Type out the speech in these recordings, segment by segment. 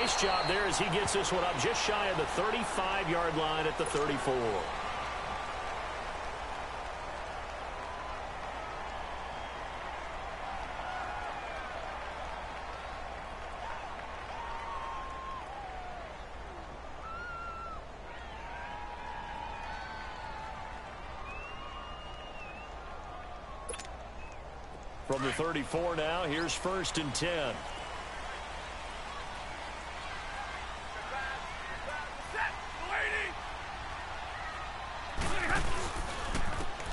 Nice job there as he gets this one up just shy of the 35-yard line at the 34. From the 34 now, here's 1st and 10.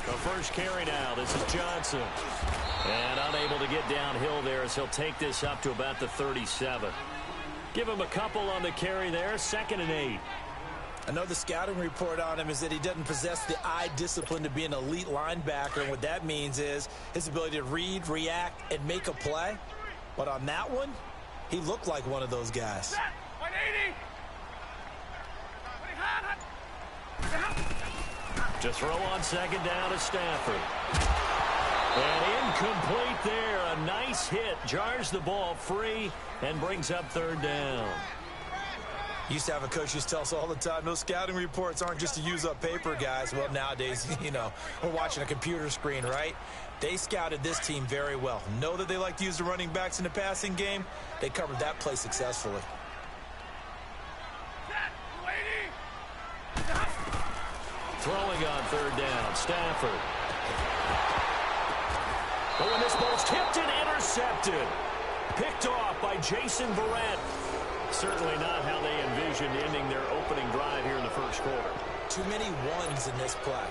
The first carry now. This is Johnson. And unable to get downhill there as he'll take this up to about the 37. Give him a couple on the carry there. 2nd and 8. I know the scouting report on him is that he doesn't possess the eye discipline to be an elite linebacker. And what that means is his ability to read, react, and make a play. But on that one, he looked like one of those guys. To throw on 2nd down to Stafford. And incomplete there. A nice hit. Jars the ball free and brings up 3rd down. Used to have a coach who used to tell us all the time, those scouting reports aren't just to use up paper, guys. Well, nowadays, you know, we're watching a computer screen, right? They scouted this team very well. Know that they like to use the running backs in the passing game. They covered that play successfully. Throwing on 3rd down, Stafford. But when this ball's tipped and intercepted. Picked off by Jason Verrett. Certainly not how they envisioned ending their opening drive here in the 1st quarter. Too many ones in this play.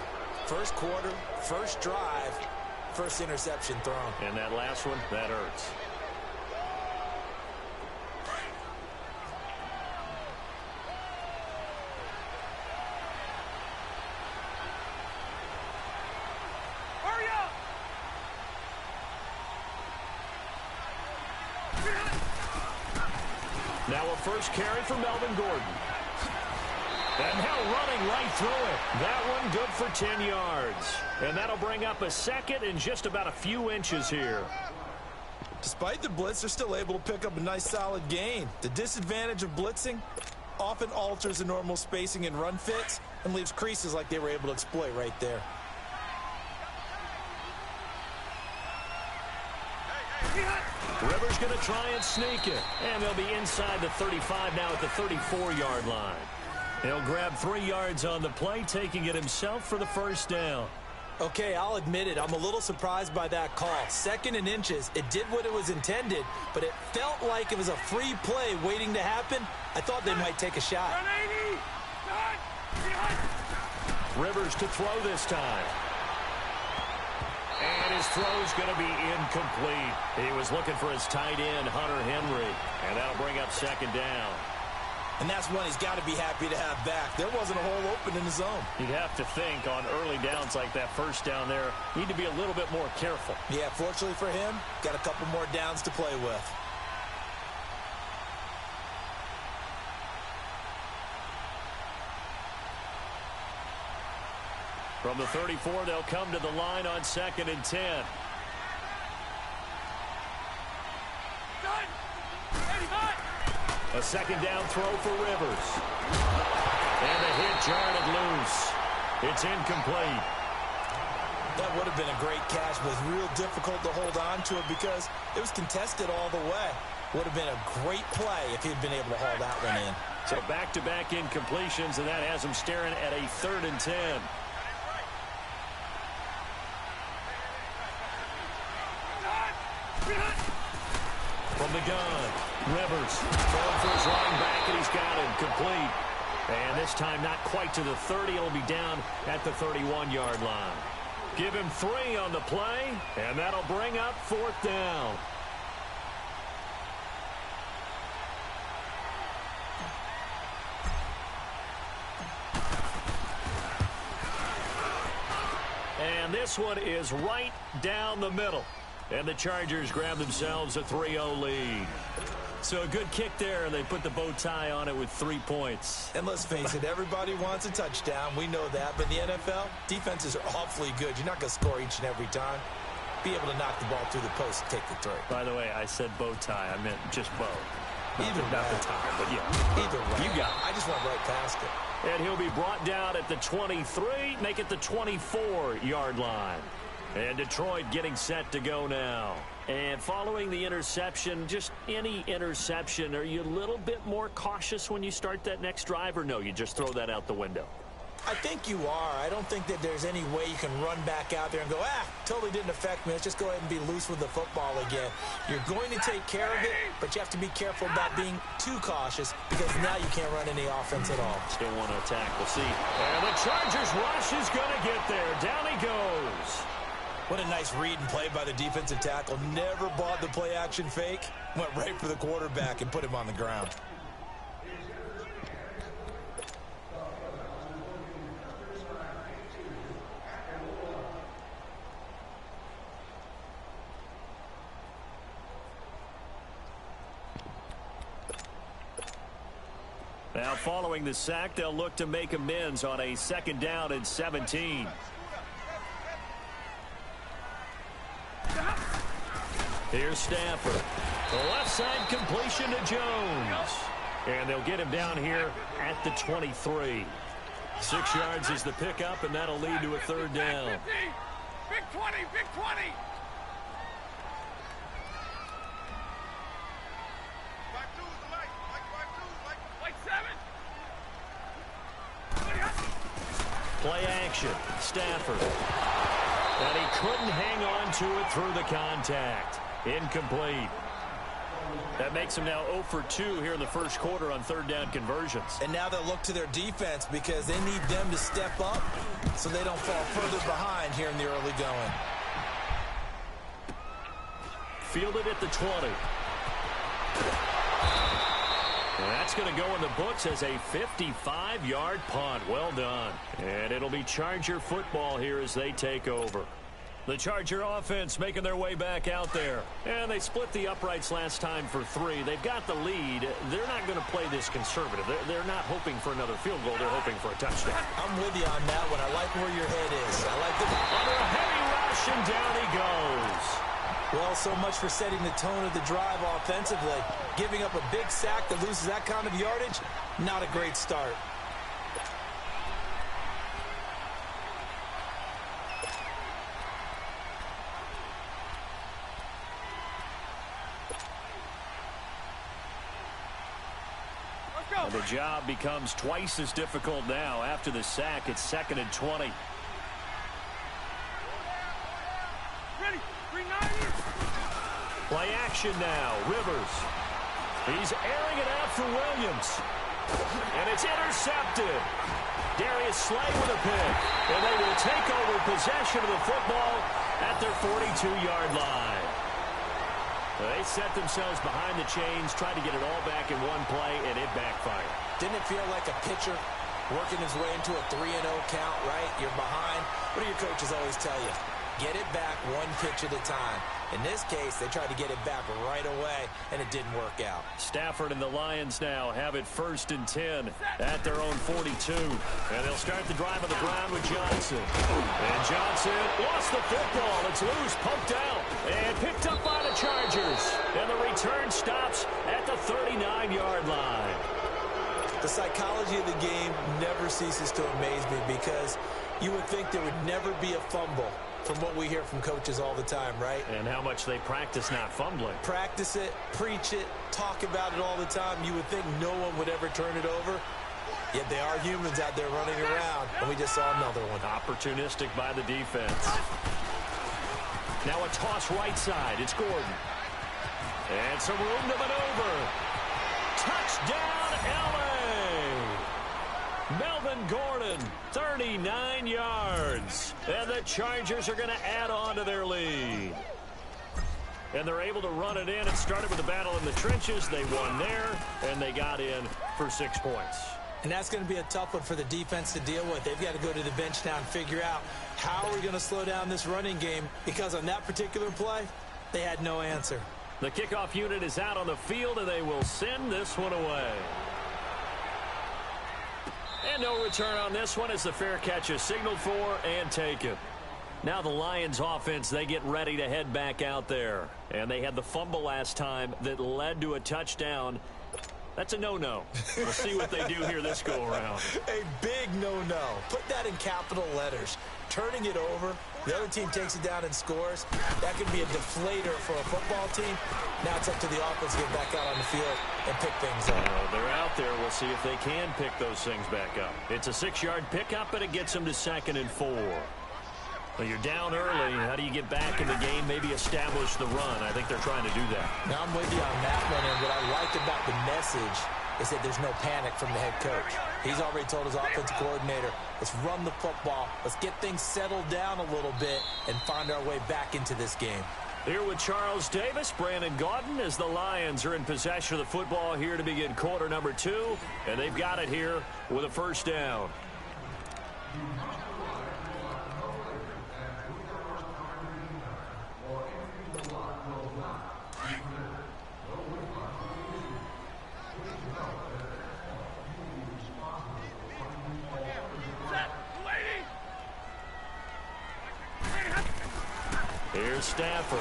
1st quarter, 1st drive, 1st interception thrown. And that last one, that hurts. Hurry up! Now a first carry for Melvin Gordon. And now running right through it. That one good for 10 yards. And that'll bring up a 2nd and just about a few inches here. Despite the blitz, they're still able to pick up a nice solid gain. The disadvantage of blitzing often alters the normal spacing and run fits and leaves creases like they were able to exploit right there. Rivers going to try and sneak it. And they'll be inside the 35 now at the 34-yard line. He'll grab 3 yards on the play, taking it himself for the 1st down. Okay, I'll admit it. I'm a little surprised by that call. 2nd and inches. It did what it was intended, but it felt like it was a free play waiting to happen. I thought they might take a shot. Rivers to throw this time. And his throw's going to be incomplete. He was looking for his tight end, Hunter Henry. And that'll bring up 2nd down. And that's one he's got to be happy to have back. There wasn't a hole open in the zone. You'd have to think on early downs like that 1st down there, need to be a little bit more careful. Yeah, fortunately for him, got a couple more downs to play with. From the 34, they'll come to the line on 2nd and 10. A 2nd down throw for Rivers. And the hit jarred it loose. It's incomplete. That would have been a great catch, but it was real difficult to hold on to it because it was contested all the way. Would have been a great play if he'd been able to haul that one in. So back-to-back incompletions, and that has him staring at a 3rd and 10. From the gun, Rivers throwing for his running back, and he's got it complete. And this time not quite to the 30. It'll be down at the 31-yard line. Give him 3 on the play, and that'll bring up 4th down. And this one is right down the middle. And the Chargers grab themselves a 3-0 lead. So a good kick there, and they put the bow tie on it with 3 points. And let's face it, everybody wants a touchdown. We know that. But in the NFL, defenses are awfully good. You're not going to score each and every time. Be able to knock the ball through the post and take the 3. By the way, I said bow tie. I meant just bow. Not the time, but yeah. Either way. You got it. I just went right past it. And he'll be brought down at the 23, make it the 24-yard line. And Detroit getting set to go now. And following the interception, just any interception, are you a little bit more cautious when you start that next drive, or no, you just throw that out the window? I think you are. I don't think that there's any way you can run back out there and go, totally didn't affect me. Let's just go ahead and be loose with the football again. You're going to take care of it, but you have to be careful about being too cautious because now you can't run any offense at all. Still want to attack. We'll see. And the Chargers rush is going to get there. Down he goes. What a nice read and play by the defensive tackle. Never bought the play-action fake. Went right for the quarterback and put him on the ground. Now, following the sack, they'll look to make amends on a 2nd down and 17. Here's Stafford. The left side completion to Jones. And they'll get him down here at the 23. 6 yards is the pickup, and that'll lead to a 3rd down. Big 20, big 20. Play action. Stafford. And he couldn't hang on to it through the contact. Incomplete. That makes him now 0 for 2 here in the first quarter on 3rd down conversions. And now they'll look to their defense because they need them to step up so they don't fall further behind here in the early going. Fielded at the 20. And that's going to go in the books as a 55-yard punt. Well done. And it'll be Charger football here as they take over. The Charger offense making their way back out there. And they split the uprights last time for 3. They've got the lead. They're not going to play this conservative. They're not hoping for another field goal. They're hoping for a touchdown. I'm with you on that one. I like where your head is. I like the... Under a heavy rush, and down he goes. Well, so much for setting the tone of the drive offensively. Giving up a big sack that loses that kind of yardage, not a great start. And the job becomes twice as difficult now. After the sack, it's 2nd and 20. Ready, 390. Play action now. Rivers. He's airing it out for Williams. And it's intercepted. Darius Slay with a pick. And they will take over possession of the football at their 42-yard line. They set themselves behind the chains, tried to get it all back in one play, and it backfired. Didn't it feel like a pitcher working his way into a 3-0 count, right? You're behind. What do your coaches always tell you? Get it back one pitch at a time. In this case, they tried to get it back right away, and it didn't work out. Stafford and the Lions now have it 1st and 10 at their own 42. And they'll start the drive on the ground with Johnson. And Johnson lost the football. It's loose, poked out, and picked up by the Chargers. And the return stops at the 39-yard line. The psychology of the game never ceases to amaze me because you would think there would never be a fumble from what we hear from coaches all the time, right? And how much they practice not fumbling. Practice it, preach it, talk about it all the time. You would think no one would ever turn it over. Yet they are humans out there running around, and we just saw another one. Opportunistic by the defense. Now a toss right side. It's Gordon. And some room to maneuver. Touchdown, L.A. Melvin Gordon, 39 yards. And the Chargers are going to add on to their lead. And they're able to run it in. It started with a battle in the trenches. They won there, and they got in for 6 points. And that's going to be a tough one for the defense to deal with. They've got to go to the bench now and figure out how are we going to slow down this running game, because on that particular play, they had no answer. The kickoff unit is out on the field, and they will send this one away. And no return on this one as the fair catch is signaled for and taken. Now the Lions offense, they get ready to head back out there. And they had the fumble last time that led to a touchdown. That's a no-no. We'll see what they do here this go-around. A big no-no. Put that in capital letters. Turning it over, the other team takes it down and scores. That could be a deflator for a football team. Now it's up to the offense to get back out on the field and pick things up. They're out there. We'll see if they can pick those things back up. It's a 6-yard pickup, but it gets them to 2nd and 4. Well, you're down early. How do you get back in the game, maybe establish the run? I think they're trying to do that. Now, I'm with you on that one, and what I like about the message is that there's no panic from the head coach. He's already told his offensive coordinator, let's run the football, let's get things settled down a little bit and find our way back into this game. Here with Charles Davis, Brandon Gaudin, as the Lions are in possession of the football here to begin quarter number 2, and they've got it here with a first down. Here's Stafford.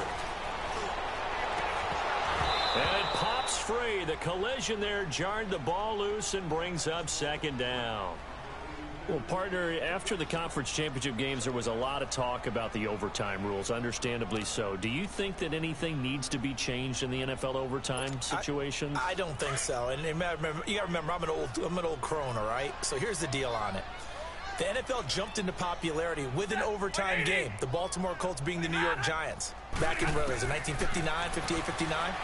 And it pops free. The collision there jarred the ball loose and brings up 2nd down. Well, partner, after the conference championship games, there was a lot of talk about the overtime rules, understandably so. Do you think that anything needs to be changed in the NFL overtime situation? I don't think so. And you got to remember, I'm an old crone, all right? So here's the deal on it. The NFL jumped into popularity with an overtime game, the Baltimore Colts being the New York Giants. Back in, what was it, 1959, 58, 59?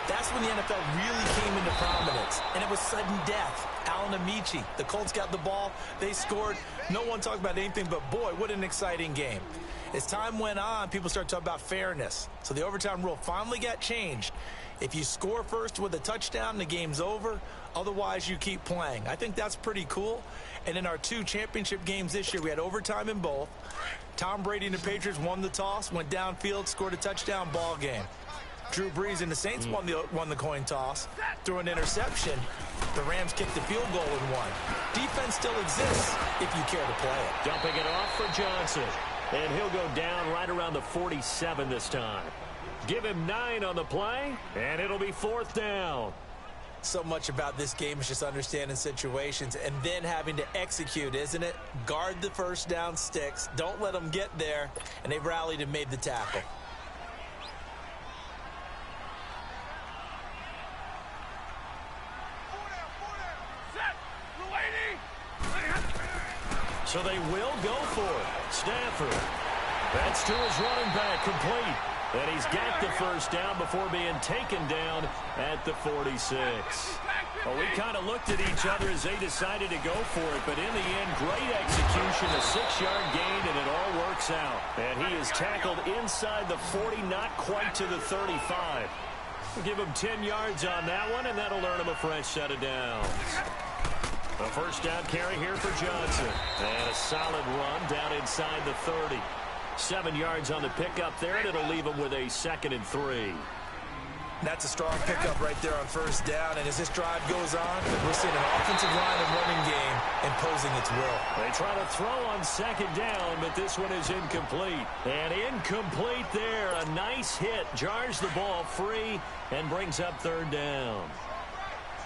That's when the NFL really came into prominence, and it was sudden death. Alan Amici, the Colts got the ball, they scored. No one talked about anything but, boy, what an exciting game. As time went on, people started talking about fairness. So the overtime rule finally got changed. If you score first with a touchdown, the game's over. Otherwise, you keep playing. I think that's pretty cool. And in our 2 championship games this year, we had overtime in both. Tom Brady and the Patriots won the toss, went downfield, scored a touchdown, ball game. Drew Brees and the Saints won the coin toss, threw an interception. The Rams kicked the field goal and won. Defense still exists if you care to play it. Dumping it off for Johnson. And he'll go down right around the 47 this time. Give him 9 on the play, and it'll be 4th down. So much about this game is just understanding situations and then having to execute, isn't it? Guard the first down sticks. Don't let them get there. And they rallied and made the tackle. So they will go for it. Stafford. That's to his running back, complete. And he's got the first down before being taken down at the 46. Well, we kind of looked at each other as they decided to go for it, but in the end, great execution, a 6-yard gain, and it all works out. And he is tackled inside the 40, not quite to the 35. We'll give him 10 yards on that one, and that'll earn him a fresh set of downs. A first down carry here for Johnson. And a solid run down inside the 30. 7 yards on the pickup there, and it'll leave him with a 2nd and 3. That's a strong pickup right there on first down. And as this drive goes on, we're seeing an offensive line and running game imposing its will. They try to throw on 2nd down, but this one is incomplete. And incomplete there. A nice hit. Jars the ball free and brings up 3rd down.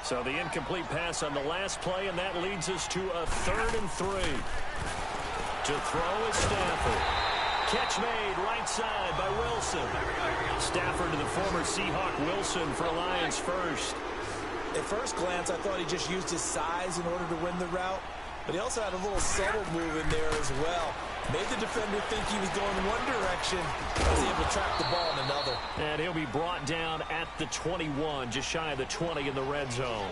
So the incomplete pass on the last play, and that leads us to a 3rd and 3. To throw is Stafford. Catch made right side by Wilson. Stafford to the former Seahawk Wilson for Lions first. At first glance, I thought he just used his size in order to win the route, but he also had a little subtle move in there as well. Made the defender think he was going one direction, was able to track the ball in another. And he'll be brought down at the 21, just shy of the 20 in the red zone.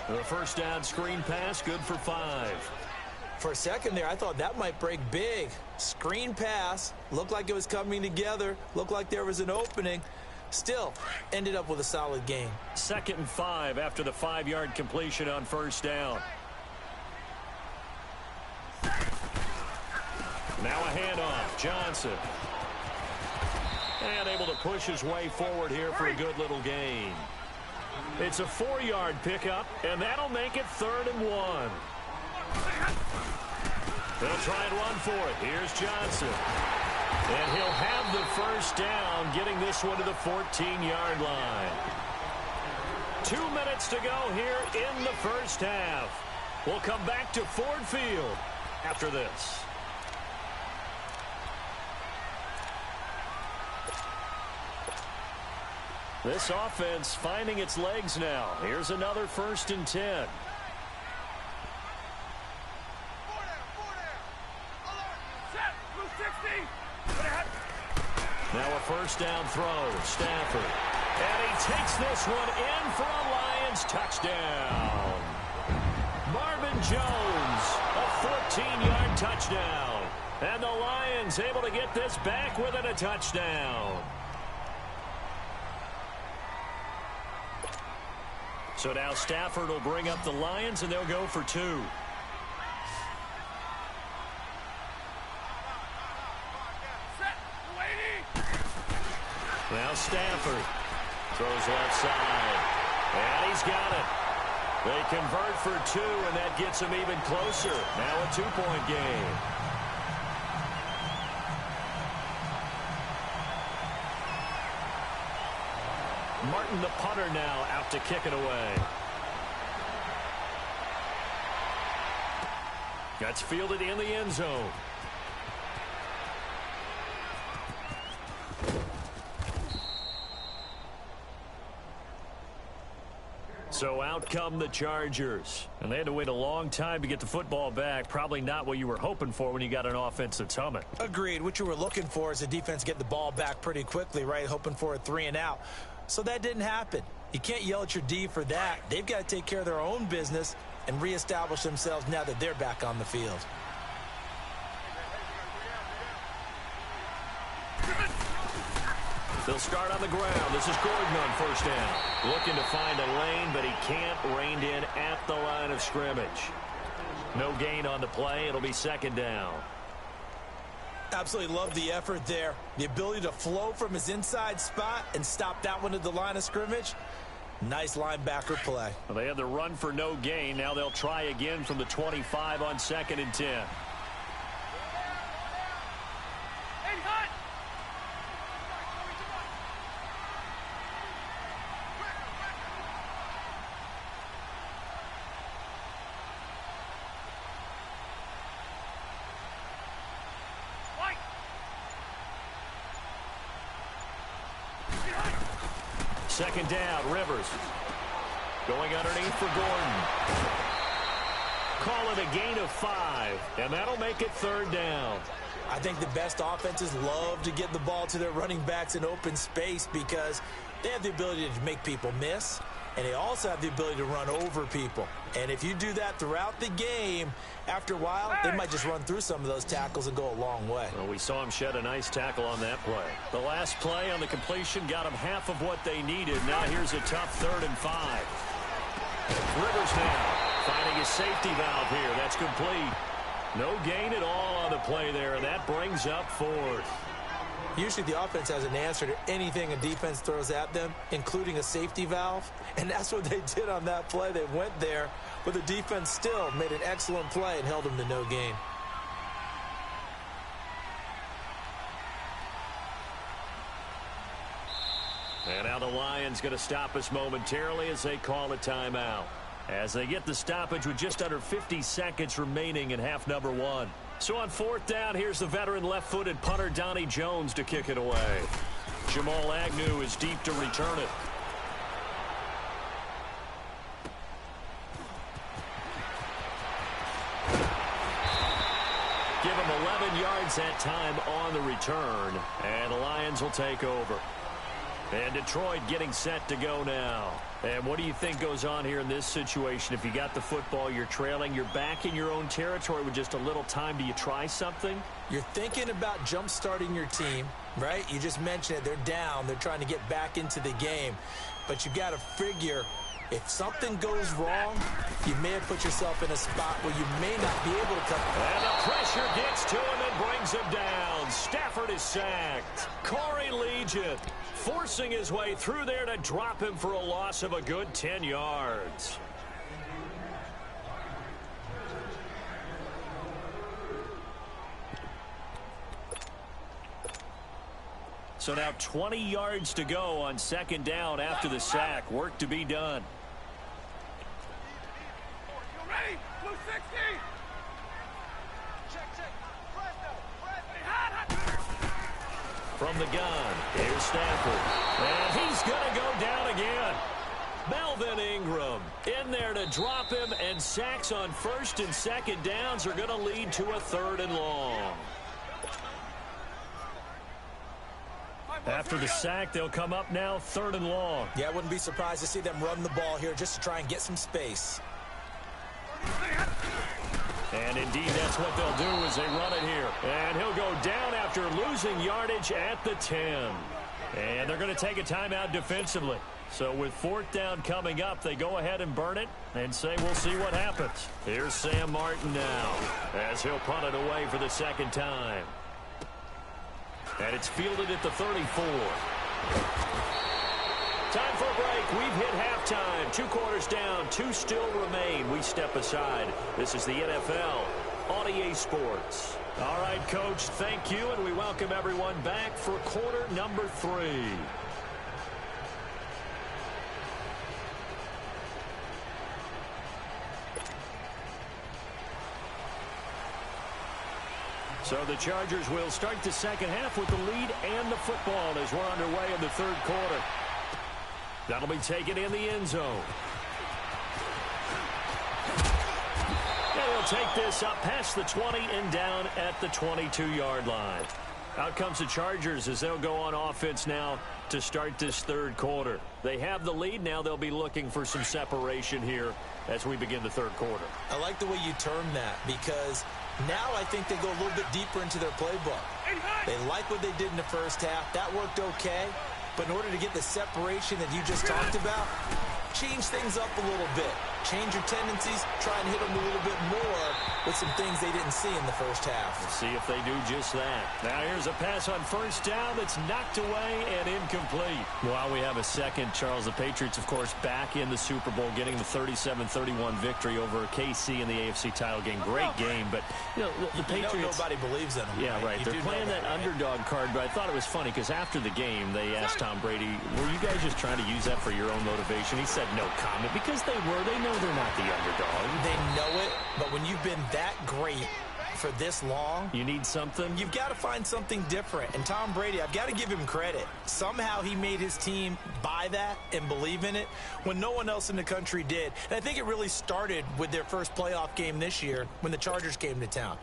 The first down screen pass, good for 5. For a second there, I thought that might break big. Screen pass, looked like it was coming together, looked like there was an opening. Still, ended up with a solid gain. 2nd and 5 after the 5-yard completion on first down. Now a handoff, Johnson. And able to push his way forward here for a good little gain. It's a 4-yard pickup, and that'll make it 3rd and 1. They'll try and run for it. Here's Johnson. And he'll have the first down, getting this one to the 14-yard line. 2 minutes to go here in the first half. We'll come back to Ford Field after this. This offense finding its legs now. Here's another 1st and 10. Now a 1st down throw. Stafford. And he takes this one in for a Lions touchdown. Marvin Jones, a 14-yard touchdown. And the Lions able to get this back within a touchdown. So now Stafford will bring up the Lions, and they'll go for 2. Now Stafford throws left side. And he's got it. They convert for 2, and that gets them even closer. Now a 2-point game. Martin, the punter, now out to kick it away. That's fielded in the end zone. So out come the Chargers. And they had to wait a long time to get the football back. Probably not what you were hoping for when you got an offense that's humming. Agreed. What you were looking for is the defense get the ball back pretty quickly, right? Hoping for a 3 and out. So that didn't happen. You can't yell at your D for that. They've got to take care of their own business and reestablish themselves now that they're back on the field. They'll start on the ground. This is Gordon on 1st down. Looking to find a lane, but he can't. Reined in at the line of scrimmage. No gain on the play. It'll be 2nd down. Absolutely love the effort there. The ability to flow from his inside spot and stop that one at the line of scrimmage. Nice linebacker play. Well, they had the run for no gain. Now they'll try again from the 25 on 2nd and 10. Second down, Rivers. Going underneath for Gordon. Call it a gain of 5, and that'll make it 3rd down. I think the best offenses love to get the ball to their running backs in open space because they have the ability to make people miss, and they also have the ability to run over people. And if you do that throughout the game, after a while, they might just run through some of those tackles and go a long way. Well, we saw him shed a nice tackle on that play. The last play on the completion got them half of what they needed. Now here's a tough 3rd and 5. Rivers now finding his safety valve here. That's complete. No gain at all on the play there. That brings up 4th. Usually the offense has an answer to anything a defense throws at them, including a safety valve. And that's what they did on that play. They went there, but the defense still made an excellent play and held them to no gain. And now the Lions going to stop us momentarily as they call a timeout. As they get the stoppage with just under 50 seconds remaining in half number 1. So on 4th down, here's the veteran left-footed punter Donnie Jones to kick it away. Jamal Agnew is deep to return it. Give him 11 yards that time on the return, and the Lions will take over. And Detroit getting set to go now. And what do you think goes on here in this situation? If you got the football, you're trailing, you're back in your own territory with just a little time. Do you try something? You're thinking about jump-starting your team, right? You just mentioned it. They're down. They're trying to get back into the game. But you've got to figure if something goes wrong, you may have put yourself in a spot where you may not be able to come. And the pressure gets to him and brings him down. Stafford is sacked. Corey Legion forcing his way through there to drop him for a loss of a good 10 yards. So now 20 yards to go on second down after the sack. Work to be done. You ready? Blue 60. Check. From the gun, here's Stafford. And he's going to go down again. Melvin Ingram in there to drop him, and sacks on first and second downs are going to lead to a 3rd and long. After the sack, they'll come up now 3rd and long. Yeah, I wouldn't be surprised to see them run the ball here just to try and get some space. And indeed, that's what they'll do as they run it here. And he'll go down after losing yardage at the 10. And they're going to take a timeout defensively. So with 4th down coming up, they go ahead and burn it and say we'll see what happens. Here's Sam Martin now as he'll punt it away for the 2nd time. And it's fielded at the 34. Time for a break. We've hit halftime. 2 quarters down. 2 still remain. We step aside. This is the NFL on EA Sports. All right, Coach, thank you, and we welcome everyone back for quarter number 3. So the Chargers will start the second half with the lead and the football as we're underway in the 3rd quarter. That'll be taken in the end zone. And he'll take this up past the 20 and down at the 22-yard line. Out comes the Chargers as they'll go on offense now to start this 3rd quarter. They have the lead. Now they'll be looking for some separation here as we begin the 3rd quarter. I like the way you term that because now I think they go a little bit deeper into their playbook. They like what they did in the first half. That worked okay. But in order to get the separation that you just talked about, change things up a little bit. Change your tendencies. Try and hit them a little bit more with some things they didn't see in the first half. We'll see if they do just that. Now here's a pass on 1st down that's knocked away and incomplete. While we have a second, Charles, the Patriots, of course, back in the Super Bowl, getting the 37-31 victory over KC in the AFC title game. Great game, but you know, the Patriots. Nobody believes in them. Yeah, right. They're playing that underdog card, but I thought it was funny because after the game, they asked Tom Brady, were you guys just trying to use that for your own motivation? He said no comment because they were. They know they're not the underdog. They know it, but when you've been that great for this long, you need something. You've got to find something different. And Tom Brady, I've got to give him credit. Somehow he made his team buy that and believe in it when no one else in the country did. And I think it really started with their first playoff game this year when the Chargers came to town.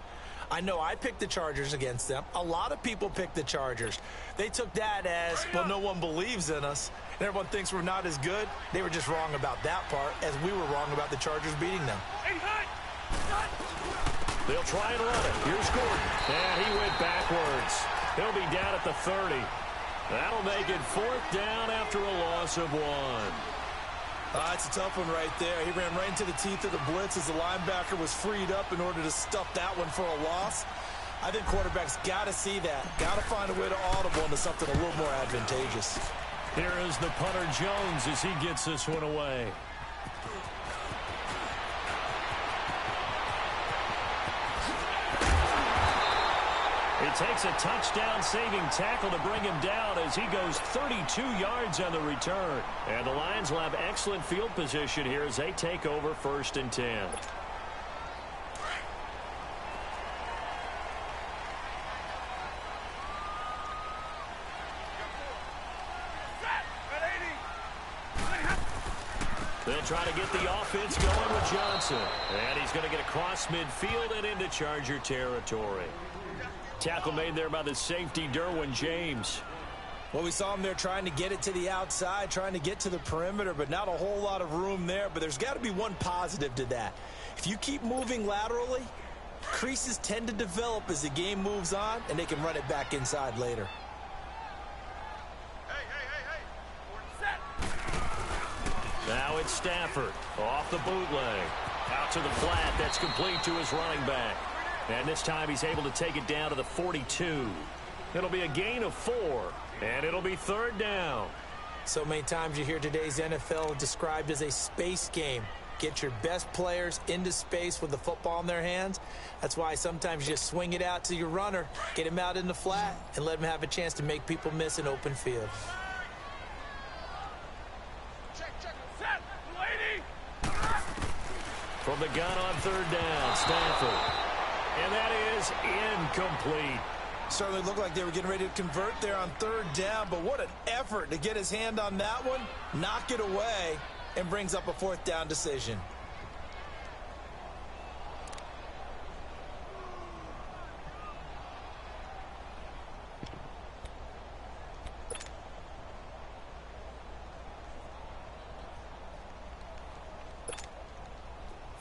I know I picked the Chargers against them. A lot of people picked the Chargers. They took that as, well, no one believes in us, and everyone thinks we're not as good. They were just wrong about that part, as we were wrong about the Chargers beating them. They'll try and run it. Here's Gordon. And he went backwards. He'll be down at the 30. That'll make it 4th down after a loss of 1. It's a tough one right there. He ran right into the teeth of the blitz as the linebacker was freed up in order to stuff that one for a loss. I think quarterbacks got to see that. Got to find a way to audible into something a little more advantageous. Here is the punter Jones as he gets this one away. It takes a touchdown-saving tackle to bring him down as he goes 32 yards on the return. And the Lions will have excellent field position here as they take over 1st and 10. They'll try to get the offense going with Johnson. And he's going to get across midfield and into Charger territory. Tackle made there by the safety, Derwin James. Well, we saw him there trying to get it to the outside, trying to get to the perimeter, but not a whole lot of room there. But there's got to be one positive to that. If you keep moving laterally, creases tend to develop as the game moves on, and they can run it back inside later. Now it's Stafford off the bootleg. Out to the flat. That's complete to his running back. And this time he's able to take it down to the 42. It'll be a gain of 4, and it'll be 3rd down. So many times you hear today's NFL described as a space game. Get your best players into space with the football in their hands. That's why sometimes you just swing it out to your runner, get him out in the flat, and let him have a chance to make people miss an open field. Set. Lady. From the gun on third down, Stafford. And that is incomplete. Certainly looked like they were getting ready to convert there on third down, but what an effort to get his hand on that one, knock it away, and brings up a fourth down decision.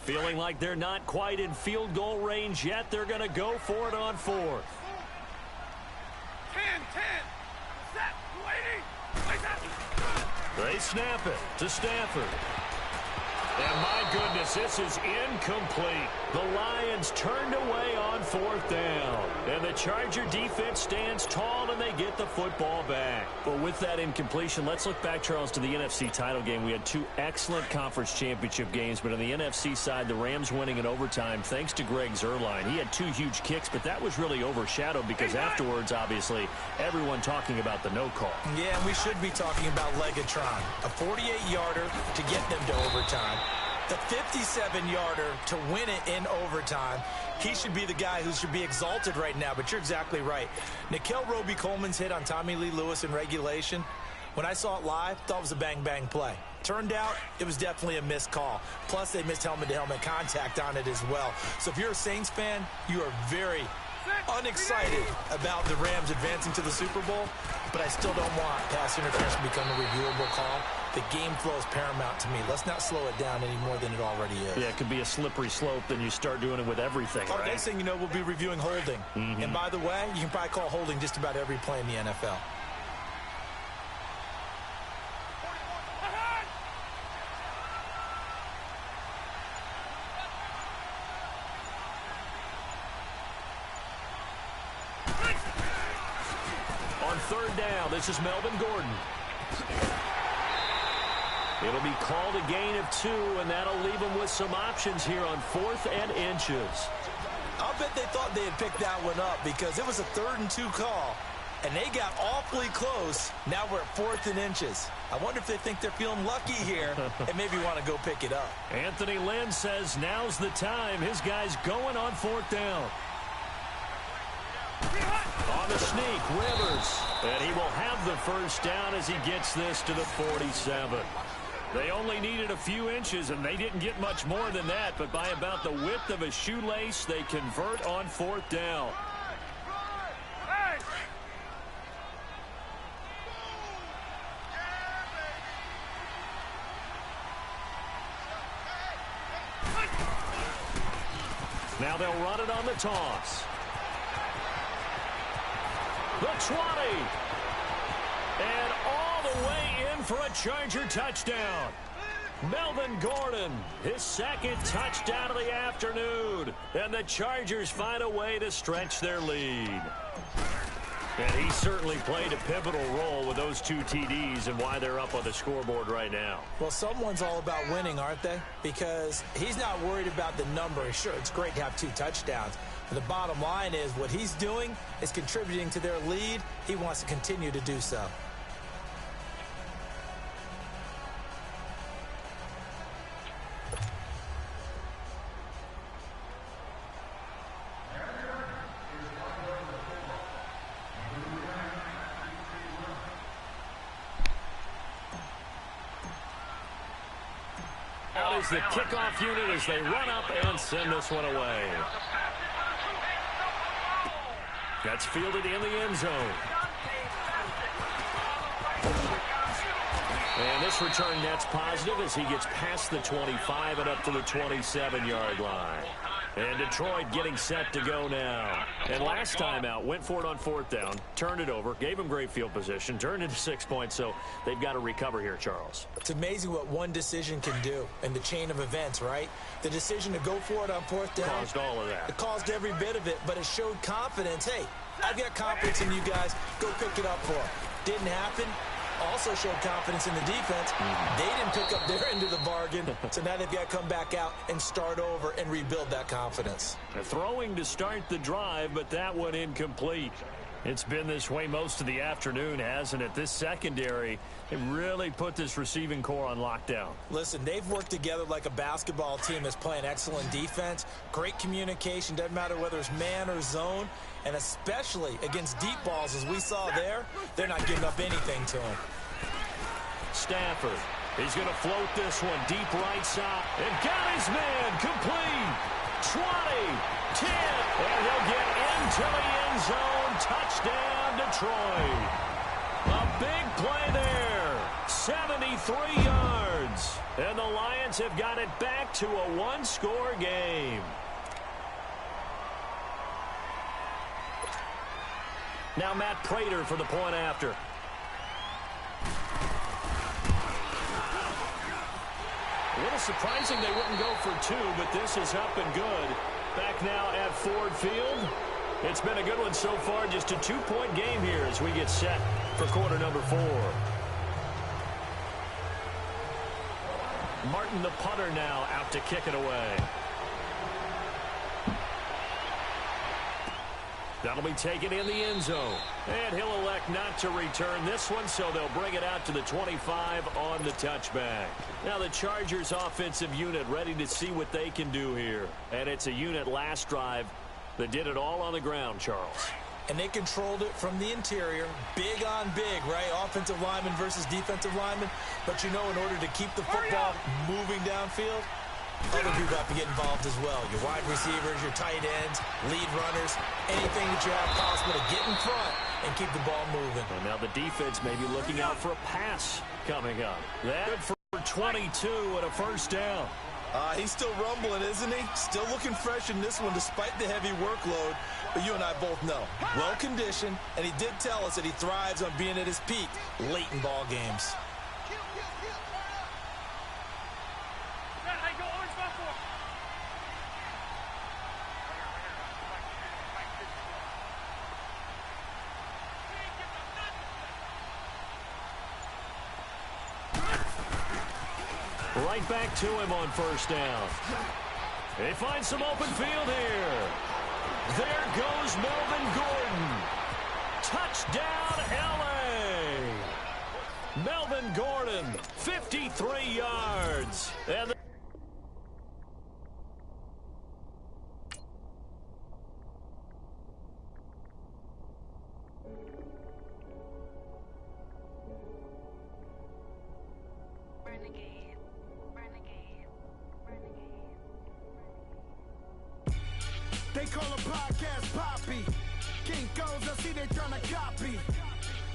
Feeling like they're not quite in field goal range yet. They're going to go for it on fourth. 10. Set. Lady. Like that. They snap it to Stafford. And my goodness, this is incomplete. The Lions turned away on fourth down. And the Charger defense stands tall, and they get the football back. But with that incompletion, let's look back, Charles, to the NFC title game. We had two excellent conference championship games, but on the NFC side, the Rams winning in overtime thanks to Greg Zuerlein. He had two huge kicks, but that was really overshadowed because afterwards, obviously, everyone talking about the no call. Yeah, and we should be talking about Legatron. A 48-yarder to get them to overtime. The 57-yarder to win it in overtime. He should be the guy who should be exalted right now, but you're exactly right. Nickell Robey-Coleman's hit on Tommy Lee Lewis in regulation, when I saw it live, thought it was a bang-bang play. Turned out, it was definitely a missed call. Plus, they missed helmet-to-helmet contact on it as well. So if you're a Saints fan, you are very unexcited about the Rams advancing to the Super Bowl, but I still don't want pass interference to become a reviewable call. The game flow is paramount to me. Let's not slow it down any more than it already is. Yeah, it could be a slippery slope, then you start doing it with everything, right? Next thing you know, we'll be reviewing holding. And by the way, you can probably call holding just about every play in the NFL. On third down, this is Melvin Gordon. It'll be called a gain of 2, and that'll leave them with some options here on 4th and inches. I'll bet they thought they had picked that one up because it was a 3rd and 2 call, and they got awfully close. Now we're at 4th and inches. I wonder if they think they're feeling lucky here and maybe want to go pick it up. Anthony Lynn says now's the time. His guy's going on 4th down. On the sneak, Rivers. And he will have the first down as he gets this to the 47. They only needed a few inches, and they didn't get much more than that. But by about the width of a shoelace, they convert on 4th down. Now they'll run it on the toss. The 20. And all the way in for a Charger touchdown. Melvin Gordon, his second touchdown of the afternoon. And the Chargers find a way to stretch their lead. And he certainly played a pivotal role with those 2 TDs and why they're up on the scoreboard right now. Well, someone's all about winning, aren't they? Because he's not worried about the number. Sure, it's great to have 2 touchdowns. But the bottom line is what he's doing is contributing to their lead. He wants to continue to do so. Out is the kickoff unit as they run up and send this one away. That's fielded in the end zone. And this return net's positive as he gets past the 25 and up to the 27-yard line. And Detroit getting set to go now. And last time out, went for it on 4th down, turned it over, gave him great field position, turned into 6 points, so they've got to recover here, Charles. It's amazing what one decision can do in the chain of events, right? The decision to go for it on 4th down caused all of that. It caused every bit of it, but it showed confidence. Hey, I've got confidence in you guys. Go pick it up for them. Didn't happen. also showed confidence in the defense. They didn't pick up their end of the bargain, so now they've got to come back out and start over and rebuild that confidence. Throwing to start the drive, but that one incomplete. It's been this way most of the afternoon, hasn't it? This secondary, it really put this receiving core on lockdown. Listen, they've worked together like a basketball team that's playing excellent defense. Great communication, doesn't matter whether it's man or zone. And especially against deep balls, as we saw there, they're not giving up anything to him. Stafford, he's going to float this one deep right side. And got his man complete. 20, 10, and he'll get into the end zone. Touchdown, Detroit. A big play there. 73 yards. And the Lions have got it back to a one-score game. Now Matt Prater for the point after. A little surprising they wouldn't go for two, but this is up and good. Back now at Ford Field. It's been a good one so far. Just a two-point game here as we get set for quarter number 4. Martin, the punter, now out to kick it away. That'll be taken in the end zone. And he'll elect not to return this one, so they'll bring it out to the 25 on the touchback. Now the Chargers offensive unit ready to see what they can do here. And it's a unit last drive that did it all on the ground, Charles. And they controlled it from the interior. Big on big, right? Offensive lineman versus defensive lineman. But you know, in order to keep the football moving downfield, other people have to get involved as well. Your wide receivers, your tight ends, lead runners, anything that you have possible to get in front and keep the ball moving. And now the defense may be looking out for a pass coming up. That for 22 and a first down. He's still rumbling, isn't he? Still looking fresh in this one despite the heavy workload. But you and I both know, well-conditioned, and he did tell us that he thrives on being at his peak late in ball games. Right back to him on first down. They find some open field here. There goes Melvin Gordon. Touchdown, L.A. Melvin Gordon, 53 yards. And they call a podcast Poppy. Kinkos, I see they tryna copy.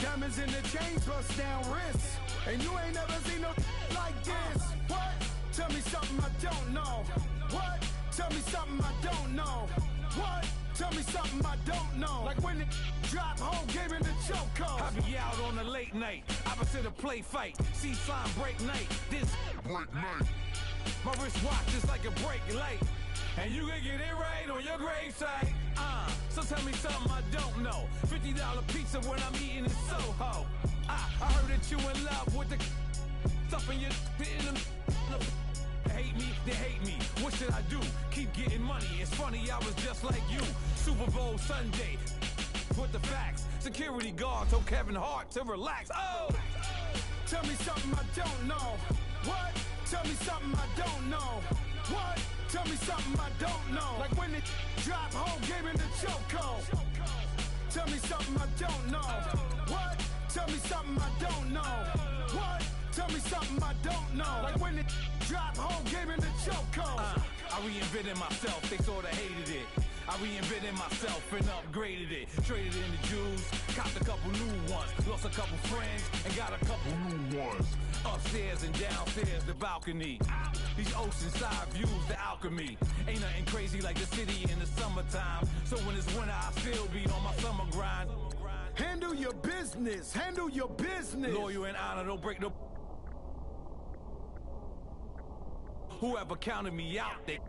Diamonds in the chains, bust down wrists. And you ain't never seen no like this. What? Tell me something I don't know. What? Tell me something I don't know. What? Tell me something I don't know. Like when it drop, whole game in the chokehold. I be out on a late night, opposite a play fight. See sign break night, this break night. My wristwatch is like a break light. And you can get it right on your gravesite. So tell me something I don't know. $50 pizza when I'm eating in Soho. I heard that you in love with the stuff in your in them. Hate me, they hate me. What should I do? Keep getting money. It's funny, I was just like you. Super Bowl Sunday. With the facts. Security guard told Kevin Hart to relax. Oh! Tell me something I don't know. What? Tell me something I don't know. What? Tell me something I don't know. Like when it drop, whole game in the chokehold. Tell me something I don't know. What? Tell me something I don't know. What? Tell me something I don't know. Like when it drop, whole game in the chokehold. I reinvented myself, they sorta hated it. I reinvented myself and upgraded it. Traded in the Jews, copped a couple new ones. Lost a couple friends and got a couple new ones. Upstairs and downstairs, the balcony. These oceanside views, the alchemy. Ain't nothing crazy like the city in the summertime. So when it's winter, I still be on my summer grind. Handle your business. Handle your business. Loyal and honor, don't break no. Whoever counted me out, they